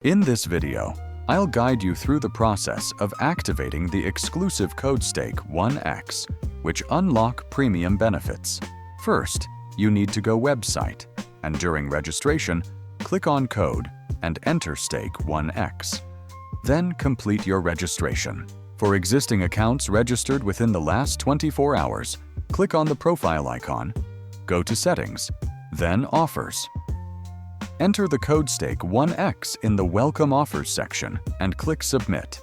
In this video, I'll guide you through the process of activating the exclusive code STAKE1X, which unlock premium benefits. First, you need to go website, and during registration, click on Code and enter STAKE1X. Then complete your registration. For existing accounts registered within the last 24 hours, click on the profile icon, go to Settings, then Offers. Enter the code STAKE1X in the Welcome Offers section and click Submit.